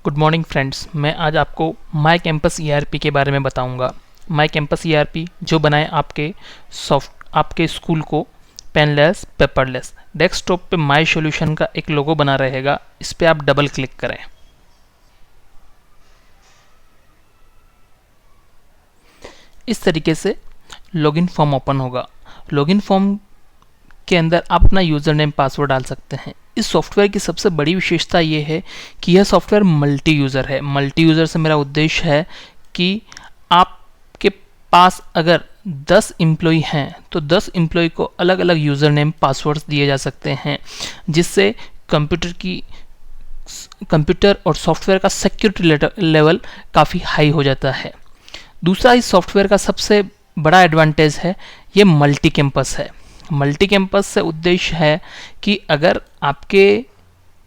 Good morning friends, मैं आज आपको माई कैंपस ईआरपी के बारे में बताऊंगा। माई कैंपस ईआरपी जो बनाए आपके स्कूल को पेनलेस पेपरलेस। डेस्कटॉप पे माई सॉल्यूशन का एक लोगो बना रहेगा, इस पर आप डबल क्लिक करें। इस तरीके से लॉगिन फॉर्म ओपन होगा। लॉगिन फॉर्म के अंदर आप अपना यूज़र नेम पासवर्ड डाल सकते हैं। इस सॉफ्टवेयर की सबसे बड़ी विशेषता ये है कि यह सॉफ्टवेयर मल्टी यूज़र है। मल्टी यूज़र से मेरा उद्देश्य है कि आपके पास अगर 10 एम्प्लॉय हैं तो 10 एम्प्लॉय को अलग अलग यूज़र नेम पासवर्ड्स दिए जा सकते हैं, जिससे कंप्यूटर और सॉफ्टवेयर का सिक्योरिटी लेवल काफ़ी हाई हो जाता है। दूसरा, इस सॉफ्टवेयर का सबसे बड़ा एडवांटेज है ये मल्टी कैंपस है। मल्टी कैंपस से उद्देश्य है कि अगर आपके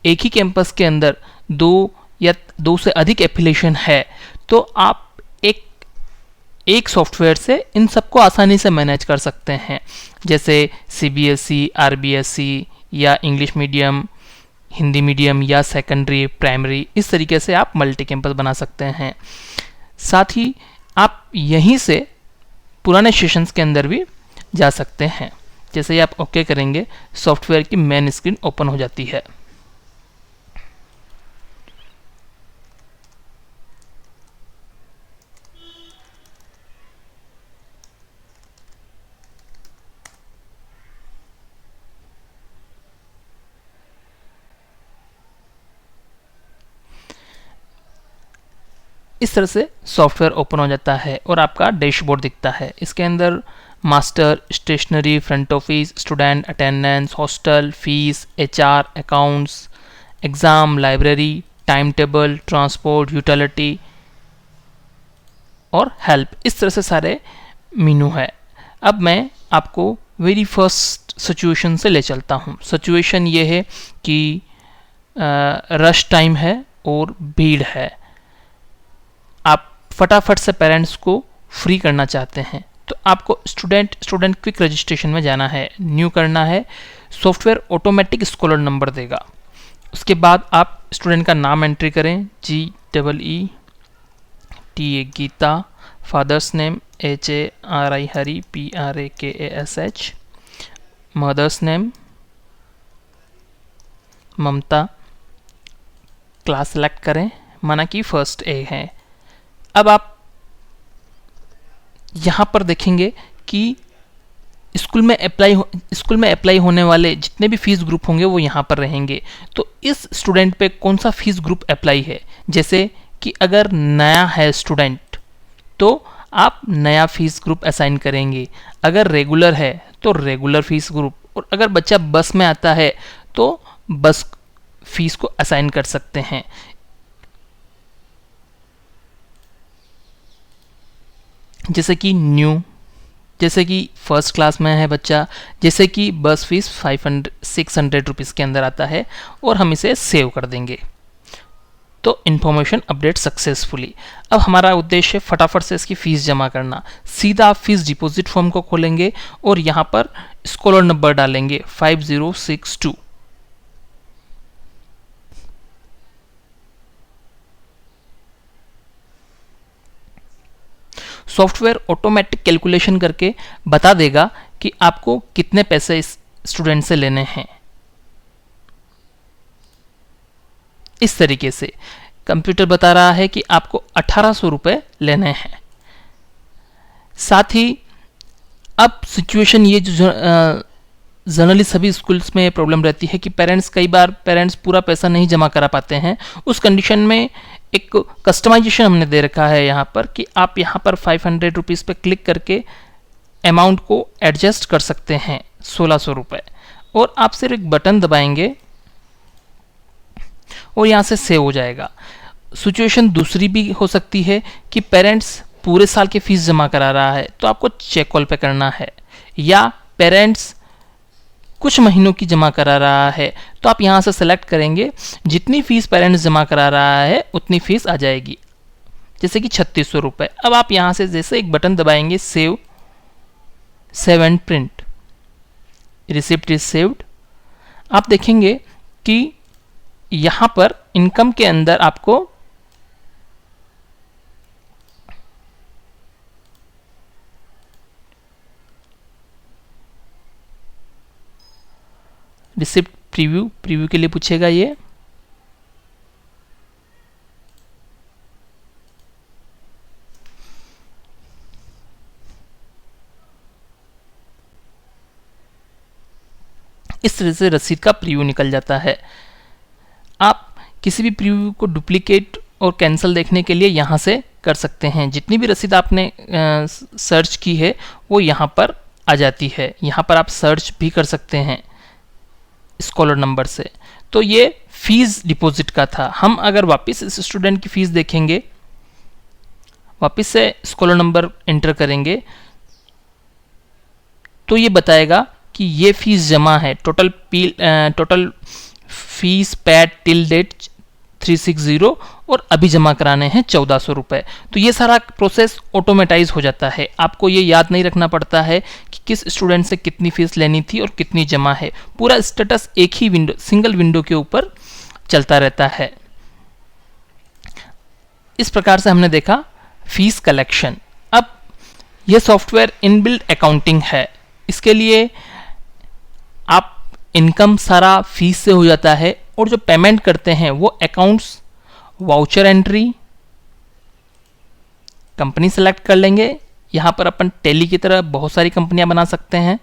एक ही कैंपस के अंदर दो से अधिक एफिलिएशन है तो आप एक सॉफ्टवेयर से इन सबको आसानी से मैनेज कर सकते हैं, जैसे सीबीएसई, आरबीएसई या इंग्लिश मीडियम, हिंदी मीडियम या सेकेंडरी, प्राइमरी। इस तरीके से आप मल्टी कैंपस बना सकते हैं। साथ ही आप यहीं से पुराने सेशंस के अंदर भी जा सकते हैं। जैसे ही आप ओके करेंगे, सॉफ्टवेयर की मेन स्क्रीन ओपन हो जाती है। इस तरह से सॉफ्टवेयर ओपन हो जाता है और आपका डैशबोर्ड दिखता है। इसके अंदर master, stationery, front office, student, attendance, hostel, fees, HR, accounts, exam, library, time table, transport, utility और हेल्प, इस तरह से सारे मेनू है। अब मैं आपको वेरी फर्स्ट सिचुएशन से ले चलता हूँ। सिचुएशन ये है कि रश टाइम है और भीड़ है। आप फटाफट से पेरेंट्स को फ्री करना चाहते हैं, तो आपको स्टूडेंट क्विक रजिस्ट्रेशन में जाना है, न्यू करना है। सॉफ्टवेयर ऑटोमेटिक स्कॉलर नंबर देगा। उसके बाद आप स्टूडेंट का नाम एंट्री करें, GEETA, Geeta, father's name HARI Hari, PRAKASH, mother's name Mamta, class select करें, माना कि फर्स्ट A है। अब आप यहाँ पर देखेंगे कि स्कूल में अप्लाई होने वाले जितने भी फीस ग्रुप होंगे वो यहाँ पर रहेंगे। तो इस स्टूडेंट पे कौन सा फीस ग्रुप अप्लाई है, जैसे कि अगर नया है स्टूडेंट तो आप नया फीस ग्रुप असाइन करेंगे, अगर रेगुलर है तो रेगुलर फीस ग्रुप, और अगर बच्चा बस में आता है तो बस फीस को असाइन कर सकते हैं। जैसे कि न्यू, जैसे कि फर्स्ट क्लास में है बच्चा, जैसे कि बस फीस 600 रुपीज़ के अंदर आता है, और हम इसे सेव कर देंगे। तो इन्फॉर्मेशन अपडेट सक्सेसफुली। अब हमारा उद्देश्य है फटाफट से इसकी फ़ीस जमा करना। सीधा आप फीस डिपॉजिट फॉर्म को खोलेंगे और यहाँ पर स्कॉलर नंबर डालेंगे 5062। सॉफ्टवेयर ऑटोमेटिक कैलकुलेशन करके बता देगा कि आपको कितने पैसे इस स्टूडेंट से लेने हैं। इस तरीके से कंप्यूटर बता रहा है कि आपको 1800 रुपये लेने हैं। साथ ही अब सिचुएशन ये जो जनरली सभी स्कूल्स में प्रॉब्लम रहती है कि कई बार पेरेंट्स पूरा पैसा नहीं जमा करा पाते हैं। उस कंडीशन में एक कस्टमाइजेशन हमने दे रखा है यहाँ पर कि आप यहाँ पर 500 रुपीज़ पे क्लिक करके अमाउंट को एडजस्ट कर सकते हैं 1600 रुपये, और आप सिर्फ एक बटन दबाएंगे और यहाँ से सेव हो जाएगा। सिचुएशन दूसरी भी हो सकती है कि पेरेंट्स पूरे साल की फीस जमा करा रहा है तो आपको चेक कॉल पे करना है, या पेरेंट्स कुछ महीनों की जमा करा रहा है तो आप यहाँ से सेलेक्ट करेंगे, जितनी फीस पेरेंट्स जमा करा रहा है उतनी फीस आ जाएगी, जैसे कि 3600 रुपये। अब आप यहाँ से जैसे एक बटन दबाएंगे, save and print, receipt is saved. आप देखेंगे कि यहाँ पर इनकम के अंदर आपको रिसिप्ट प्रीव्यू के लिए पूछेगा ये। इस तरह से रसीद का प्रीव्यू निकल जाता है। आप किसी भी प्रीव्यू को डुप्लीकेट और कैंसिल देखने के लिए यहाँ से कर सकते हैं। जितनी भी रसीद आपने सर्च की है वो यहाँ पर आ जाती है। यहाँ पर आप सर्च भी कर सकते हैं स्कॉलर नंबर से। तो ये फीस डिपॉजिट का था। हम अगर वापस इस स्टूडेंट की फीस देखेंगे, वापस से स्कॉलर नंबर एंटर करेंगे तो ये बताएगा कि ये फीस जमा है। Total fees paid till date 360 और अभी जमा कराने हैं 1400 रुपये। तो ये सारा प्रोसेस ऑटोमेटाइज हो जाता है। आपको ये याद नहीं रखना पड़ता है कि किस स्टूडेंट से कितनी फीस लेनी थी और कितनी जमा है। पूरा स्टेटस एक ही विंडो, सिंगल विंडो के ऊपर चलता रहता है। इस प्रकार से हमने देखा फीस कलेक्शन। अब यह सॉफ्टवेयर इनबिल्ट अकाउंटिंग है। इसके लिए आप इनकम सारा फीस से हो जाता है और जो पेमेंट करते हैं वो accounts, voucher entry, company select कर लेंगे। यहां पर अपन टेली की तरह बहुत सारी कंपनियां बना सकते हैं।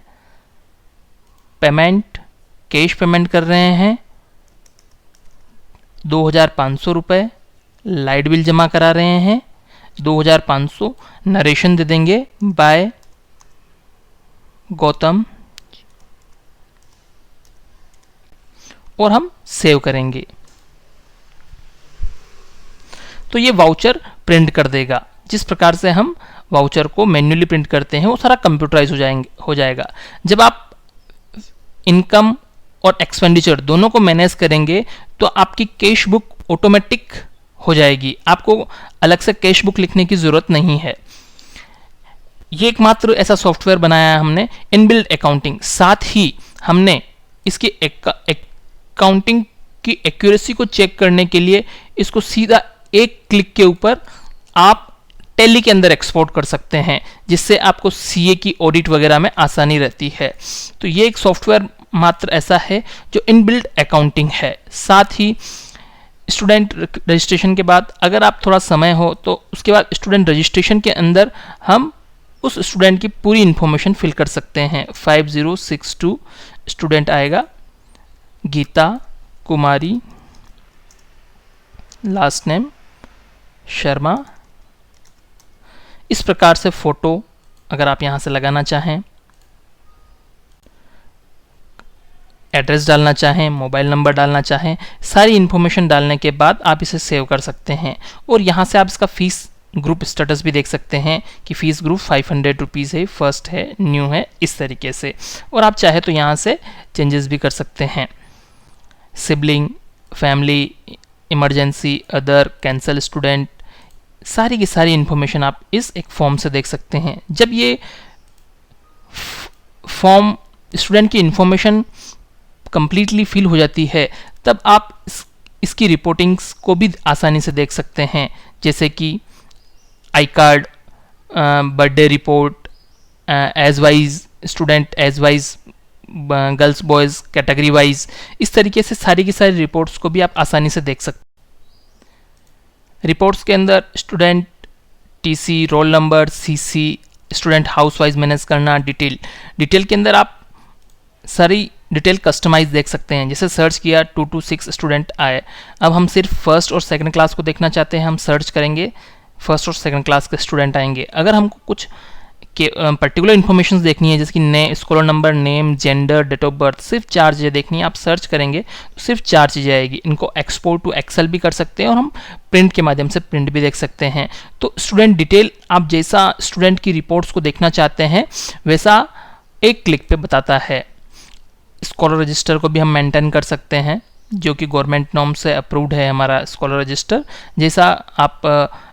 पेमेंट, कैश पेमेंट कर रहे हैं 2500 रुपये, लाइट बिल जमा करा रहे हैं 2500, नरेशन दे देंगे बाय गौतम और हम सेव करेंगे तो ये वाउचर प्रिंट कर देगा। जिस प्रकार से हम वाउचर को मैन्युअली प्रिंट करते हैं वो सारा कंप्यूटराइज हो जाएगा। जब आप इनकम और एक्सपेंडिचर दोनों को मैनेज करेंगे तो आपकी कैश बुक ऑटोमेटिक हो जाएगी। आपको अलग से कैश बुक लिखने की जरूरत नहीं है। ये एकमात्र ऐसा सॉफ्टवेयर बनाया है हमने इनबिल्ट अकाउंटिंग। साथ ही हमने इसकी अकाउंटिंग की एक्यूरेसी को चेक करने के लिए इसको सीधा एक क्लिक के ऊपर आप टैली के अंदर एक्सपोर्ट कर सकते हैं, जिससे आपको सीए की ऑडिट वगैरह में आसानी रहती है। तो ये एक सॉफ्टवेयर मात्र ऐसा है जो इनबिल्ट अकाउंटिंग है। साथ ही स्टूडेंट रजिस्ट्रेशन के बाद अगर आप थोड़ा समय हो तो उसके बाद स्टूडेंट रजिस्ट्रेशन के अंदर हम उस स्टूडेंट की पूरी इंफॉर्मेशन फिल कर सकते हैं। 5062 स्टूडेंट आएगा, गीता कुमारी, लास्ट नेम शर्मा। इस प्रकार से फोटो अगर आप यहां से लगाना चाहें, एड्रेस डालना चाहें, मोबाइल नंबर डालना चाहें, सारी इंफॉर्मेशन डालने के बाद आप इसे सेव कर सकते हैं। और यहाँ से आप इसका फीस ग्रुप स्टेटस भी देख सकते हैं कि फीस ग्रुप 500 रुपीज़ है, फर्स्ट है, न्यू है, इस तरीके से। और आप चाहे तो यहाँ से चेंजेस भी कर सकते हैं। Sibling, family, emergency, other, cancel student, सारी की सारी इंफॉर्मेशन आप इस एक फॉर्म से देख सकते हैं। जब ये फॉर्म स्टूडेंट की इंफॉर्मेशन कंप्लीटली फिल हो जाती है तब आप इसकी रिपोर्टिंग्स को भी आसानी से देख सकते हैं, जैसे कि I card, birthday report, age wise student, age wise girls boys, category wise, इस तरीके से सारी की सारी रिपोर्ट्स को भी आप आसानी से देख सकते हैं। रिपोर्ट्स के अंदर student TC, roll number, CC, student house wise manage करना, डिटेल के अंदर आप सारी डिटेल कस्टमाइज देख सकते हैं। जैसे सर्च किया 226 स्टूडेंट आए, अब हम सिर्फ फर्स्ट और सेकंड क्लास को देखना चाहते हैं, हम सर्च करेंगे, फर्स्ट और सेकंड क्लास के स्टूडेंट आएंगे। अगर हमको कुछ पर्टिकुलर इन्फॉर्मेशन देखनी है, जैसे कि scholar number, name, gender, date of birth, सिर्फ 4 चीज़ें देखनी है, आप सर्च करेंगे तो सिर्फ 4 चीज़ें आएगी। इनको एक्सपोर्ट टू एक्सेल भी कर सकते हैं और हम प्रिंट के माध्यम से प्रिंट भी देख सकते हैं। तो स्टूडेंट डिटेल आप जैसा स्टूडेंट की रिपोर्ट्स को देखना चाहते हैं वैसा एक क्लिक पे बताता है। स्कॉलर रजिस्टर को भी हम मेंटेन कर सकते हैं, जो कि गवर्नमेंट नॉर्म से अप्रूव्ड है हमारा स्कॉलर रजिस्टर। जैसा आप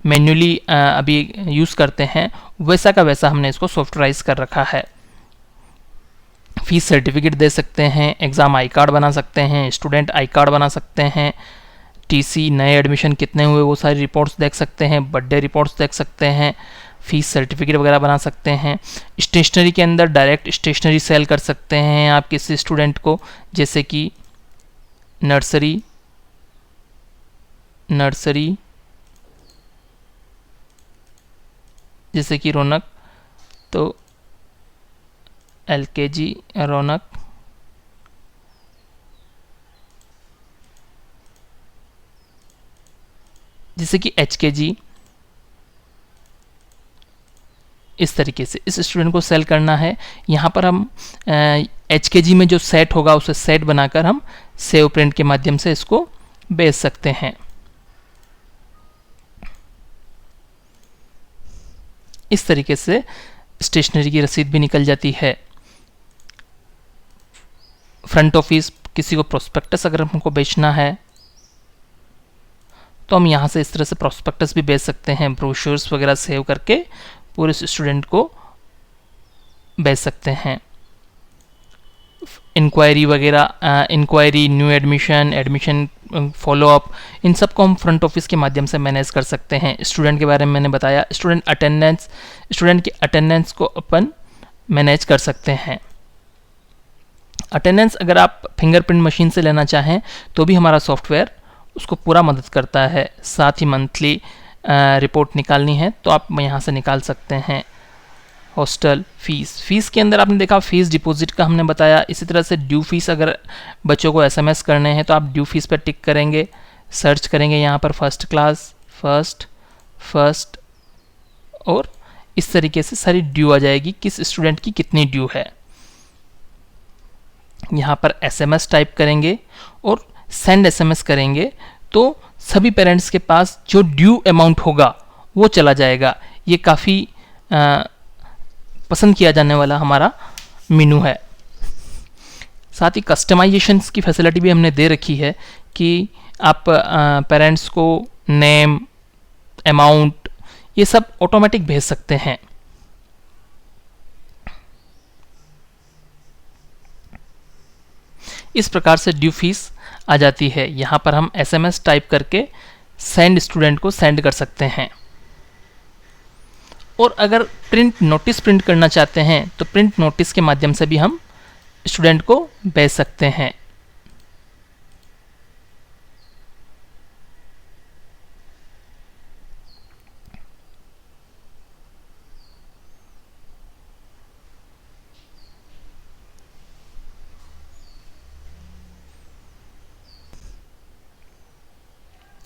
मैन्युअली अभी यूज़ करते हैं वैसा का वैसा हमने इसको सॉफ्टवेराइज कर रखा है। फीस सर्टिफिकेट दे सकते हैं, एग्ज़ाम आई कार्ड बना सकते हैं, स्टूडेंट आई कार्ड बना सकते हैं, टीसी, नए एडमिशन कितने हुए वो सारी रिपोर्ट्स देख सकते हैं, बर्थडे रिपोर्ट्स देख सकते हैं, फीस सर्टिफिकेट वगैरह बना सकते हैं। स्टेशनरी के अंदर डायरेक्ट स्टेशनरी सेल कर सकते हैं आप किसी स्टूडेंट को, जैसे कि नर्सरी जैसे कि रौनक, तो LKG रौनक, जैसे कि HKG, इस तरीके से इस स्टूडेंट को सेल करना है। यहाँ पर हम HKG में जो सेट होगा उसे सेट बनाकर हम सेव प्रिंट के माध्यम से इसको बेच सकते हैं। इस तरीके से स्टेशनरी की रसीद भी निकल जाती है। फ्रंट ऑफिस, किसी को प्रोस्पेक्टस अगर हमको बेचना है तो हम यहाँ से इस तरह से प्रोस्पेक्टस भी बेच सकते हैं, ब्रोशर्स वगैरह सेव करके पूरे स्टूडेंट को बेच सकते हैं। इंक्वायरी वगैरह, इंक्वायरी, न्यू एडमिशन फॉलोअप, इन सब को हम फ्रंट ऑफिस के माध्यम से मैनेज कर सकते हैं। स्टूडेंट के बारे में मैंने बताया, स्टूडेंट की अटेंडेंस को अपन मैनेज कर सकते हैं। अटेंडेंस अगर आप फिंगरप्रिंट मशीन से लेना चाहें तो भी हमारा सॉफ्टवेयर उसको पूरा मदद करता है। साथ ही मंथली रिपोर्ट निकालनी है तो आप यहाँ से निकाल सकते हैं। हॉस्टल फीस के अंदर आपने देखा फीस डिपॉजिट का हमने बताया। इसी तरह से ड्यू फीस, अगर बच्चों को SMS करने हैं तो आप ड्यू फीस पर टिक करेंगे, सर्च करेंगे यहाँ पर फर्स्ट क्लास, फर्स्ट, और इस तरीके से सारी ड्यू आ जाएगी, किस स्टूडेंट की कितनी ड्यू है। यहाँ पर SMS टाइप करेंगे और सेंड SMS करेंगे तो सभी पेरेंट्स के पास जो ड्यू अमाउंट होगा वो चला जाएगा। ये काफ़ी पसंद किया जाने वाला हमारा मेनू है। साथ ही कस्टमाइजेशंस की फैसिलिटी भी हमने दे रखी है कि आप पेरेंट्स को नेम, अमाउंट, ये सब ऑटोमेटिक भेज सकते हैं। इस प्रकार से ड्यू फीस आ जाती है। यहाँ पर हम SMS टाइप करके सेंड स्टूडेंट को सेंड कर सकते हैं। और अगर प्रिंट नोटिस प्रिंट करना चाहते हैं तो प्रिंट नोटिस के माध्यम से भी हम स्टूडेंट को भेज सकते हैं।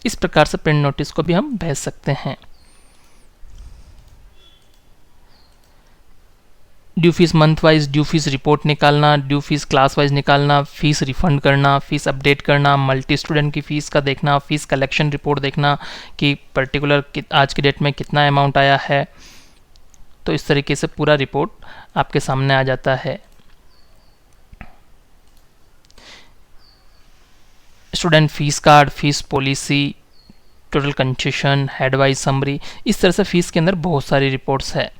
इस प्रकार से प्रिंट नोटिस को भी हम भेज सकते हैं। Due fees month wise, due fees report निकालना, ड्यू फीस क्लास वाइज निकालना, फीस रिफंड करना, फीस अपडेट करना, मल्टी स्टूडेंट की फीस का देखना, फीस कलेक्शन रिपोर्ट देखना कि पर्टिकुलर आज की डेट में कितना अमाउंट आया है। तो इस तरीके से पूरा रिपोर्ट आपके सामने आ जाता है। Student fees card, fees policy, total concession, head wise summary, इस तरह से फीस के अंदर बहुत सारी रिपोर्ट्स है।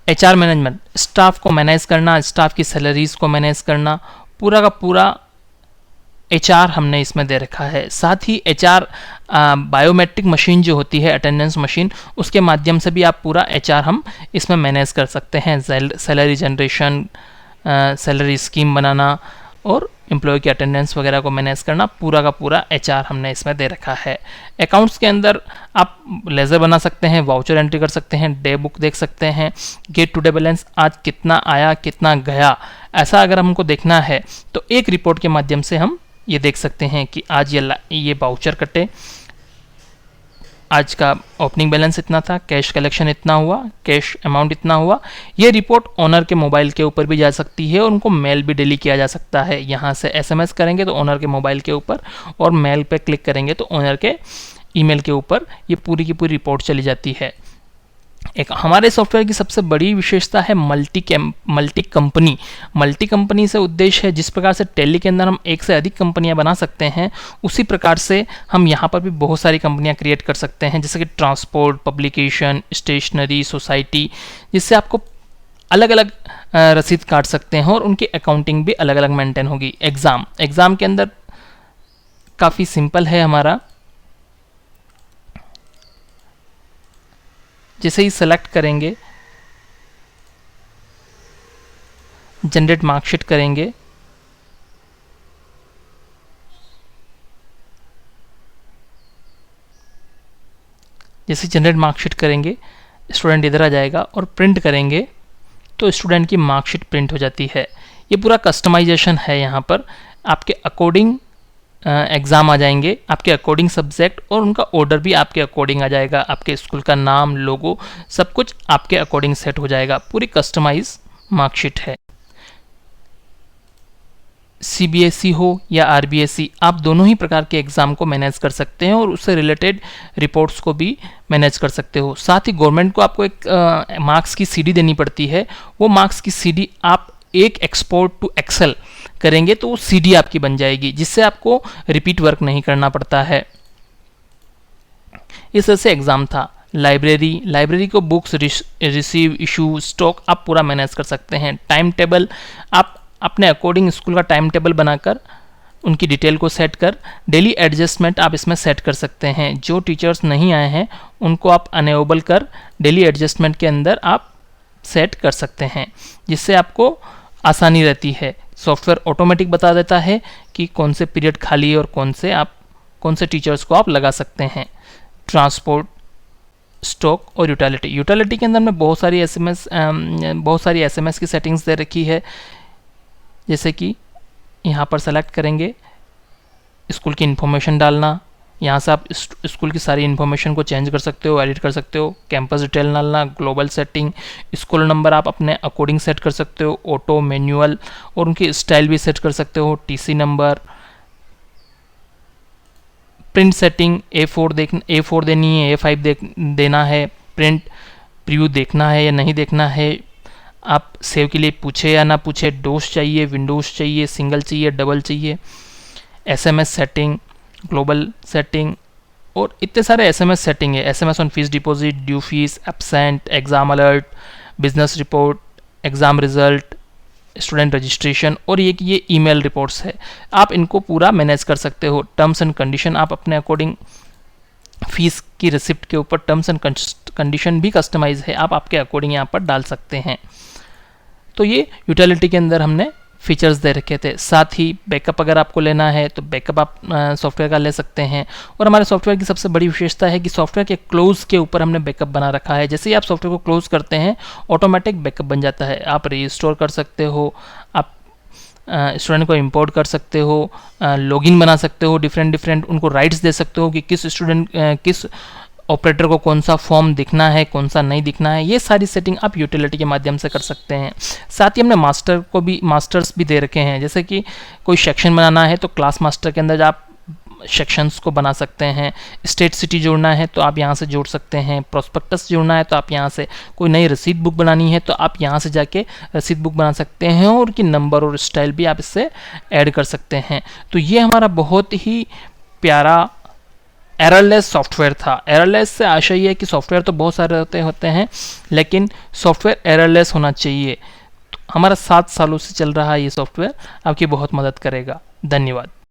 HR मैनेजमेंट, स्टाफ को मैनेज करना, स्टाफ की सैलरीज को मैनेज करना, पूरा का पूरा HR हमने इसमें दे रखा है। साथ ही HR बायोमेट्रिक मशीन जो होती है, अटेंडेंस मशीन, उसके माध्यम से भी आप पूरा HR हम इसमें मैनेज कर सकते हैं। सैलरी जनरेशन, सैलरी स्कीम बनाना और एम्प्लॉय की अटेंडेंस वगैरह को मैनेज करना, पूरा का पूरा HR हमने इसमें दे रखा है। अकाउंट्स के अंदर आप लेजर बना सकते हैं, वाउचर एंट्री कर सकते हैं, डे बुक देख सकते हैं, गेट टू डे बैलेंस, आज कितना आया कितना गया, ऐसा अगर हमको देखना है तो एक रिपोर्ट के माध्यम से हम ये देख सकते हैं कि आज ये वाउचर कटे, आज का ओपनिंग बैलेंस इतना था, कैश कलेक्शन इतना हुआ, कैश अमाउंट इतना हुआ। ये रिपोर्ट ओनर के मोबाइल के ऊपर भी जा सकती है और उनको मेल भी डेली किया जा सकता है। यहाँ से SMS करेंगे तो ओनर के मोबाइल के ऊपर, और मेल पे क्लिक करेंगे तो ओनर के ईमेल के ऊपर ये पूरी की पूरी रिपोर्ट चली जाती है। एक हमारे सॉफ्टवेयर की सबसे बड़ी विशेषता है मल्टी कंपनी। मल्टी कंपनी से उद्देश्य है जिस प्रकार से टेली के अंदर हम एक से अधिक कंपनियां बना सकते हैं, उसी प्रकार से हम यहाँ पर भी बहुत सारी कंपनियां क्रिएट कर सकते हैं, जैसे कि ट्रांसपोर्ट, पब्लिकेशन, स्टेशनरी, सोसाइटी, जिससे आपको अलग अलग रसीद काट सकते हैं और उनकी अकाउंटिंग भी अलग अलग मेंटेन होगी। एग्ज़ाम के अंदर काफ़ी सिंपल है हमारा, जैसे ही सेलेक्ट करेंगे, जनरेट मार्कशीट करेंगे, जैसे जनरेट मार्कशीट करेंगे स्टूडेंट इधर आ जाएगा और प्रिंट करेंगे तो स्टूडेंट की मार्कशीट प्रिंट हो जाती है। ये पूरा कस्टमाइजेशन है, यहाँ पर आपके अकॉर्डिंग एग्ज़ाम आ जाएंगे, आपके अकॉर्डिंग सब्जेक्ट, और उनका ऑर्डर भी आपके अकॉर्डिंग आ जाएगा, आपके स्कूल का नाम, लोगो, सब कुछ आपके अकॉर्डिंग सेट हो जाएगा। पूरी कस्टमाइज मार्कशीट है। सीबीएसई हो या आरबीएसई, आप दोनों ही प्रकार के एग्ज़ाम को मैनेज कर सकते हैं और उससे रिलेटेड रिपोर्ट्स को भी मैनेज कर सकते हो। साथ ही गवर्नमेंट को आपको एक मार्क्स की सीडी देनी पड़ती है, वो मार्क्स की सीडी आप एक एक्सपोर्ट टू एक्सेल करेंगे तो वो सीडी आपकी बन जाएगी, जिससे आपको रिपीट वर्क नहीं करना पड़ता है। इस तरह से एग्ज़ाम था। लाइब्रेरी को बुक्स, रिसीव, इशू, स्टॉक आप पूरा मैनेज कर सकते हैं। टाइम टेबल, आप अपने अकॉर्डिंग स्कूल का टाइम टेबल बनाकर उनकी डिटेल को सेट कर, डेली एडजस्टमेंट आप इसमें सेट कर सकते हैं। जो टीचर्स नहीं आए हैं उनको आप अनेबल कर डेली एडजस्टमेंट के अंदर आप सेट कर सकते हैं, जिससे आपको आसानी रहती है। सॉफ्टवेयर ऑटोमेटिक बता देता है कि कौन से पीरियड खाली है और कौन से टीचर्स को आप लगा सकते हैं। ट्रांसपोर्ट, स्टॉक और यूटिलिटी के अंदर में बहुत सारी एसएमएस की सेटिंग्स दे रखी है। जैसे कि यहाँ पर सेलेक्ट करेंगे, स्कूल की इन्फॉर्मेशन डालना, यहाँ से आप स्कूल की सारी इन्फॉर्मेशन को चेंज कर सकते हो, एडिट कर सकते हो। कैंपस डिटेल डालना, ग्लोबल सेटिंग, स्कूल नंबर आप अपने अकॉर्डिंग सेट कर सकते हो, ऑटो, मैनुअल, और उनकी स्टाइल भी सेट कर सकते हो, TC number. Print setting, A4 देनी है, A5 देना है, प्रिंट प्रीव्यू देखना है या नहीं देखना है, आप सेव के लिए पूछे या ना पूछे, डोस चाहिए, विंडोज चाहिए, सिंगल चाहिए, डबल चाहिए, एसएमएस सेटिंग, ग्लोबल सेटिंग, और इतने सारे एसएमएस सेटिंग है। SMS on fees deposit, due fees, absent, exam alert, business report, exam result, student registration, और ये ईमेल रिपोर्ट्स है। आप इनको पूरा मैनेज कर सकते हो। टर्म्स एंड कंडीशन आप अपने अकॉर्डिंग, फीस की रिसिप्ट के ऊपर टर्म्स एंड कंडीशन भी कस्टमाइज है, आप आपके अकॉर्डिंग यहाँ पर डाल सकते हैं। तो ये यूटिलिटी के अंदर हमने फीचर्स दे रखे थे। साथ ही बैकअप अगर आपको लेना है तो बैकअप आप सॉफ्टवेयर का ले सकते हैं। और हमारे सॉफ्टवेयर की सबसे बड़ी विशेषता है कि सॉफ्टवेयर के क्लोज के ऊपर हमने बैकअप बना रखा है। जैसे ही आप सॉफ्टवेयर को क्लोज करते हैं ऑटोमेटिक बैकअप बन जाता है। आप रीस्टोर कर सकते हो, आप स्टूडेंट को इंपोर्ट कर सकते हो, लॉगिन बना सकते हो, डिफरेंट उनको राइट्स दे सकते हो कि किस ऑपरेटर को कौन सा फॉर्म दिखना है, कौन सा नहीं दिखना है। ये सारी सेटिंग आप यूटिलिटी के माध्यम से कर सकते हैं। साथ ही हमने मास्टर्स भी दे रखे हैं। जैसे कि कोई सेक्शन बनाना है तो क्लास मास्टर के अंदर आप सेक्शंस को बना सकते हैं। स्टेट सिटी जोड़ना है तो आप यहाँ से जोड़ सकते हैं। प्रोस्पेक्टस जोड़ना है तो आप यहाँ से, कोई नई रसीद बुक बनानी है तो आप यहाँ से जाके रसीद बुक बना सकते हैं, और उनकी नंबर और स्टाइल भी आप इससे ऐड कर सकते हैं। तो ये हमारा बहुत ही प्यारा एररलेस सॉफ्टवेयर था। एररलेस से आशय ये है कि सॉफ्टवेयर तो बहुत सारे होते हैं, लेकिन सॉफ्टवेयर एररलेस होना चाहिए। तो हमारा 7 सालों से चल रहा है ये सॉफ्टवेयर, आपकी बहुत मदद करेगा। धन्यवाद।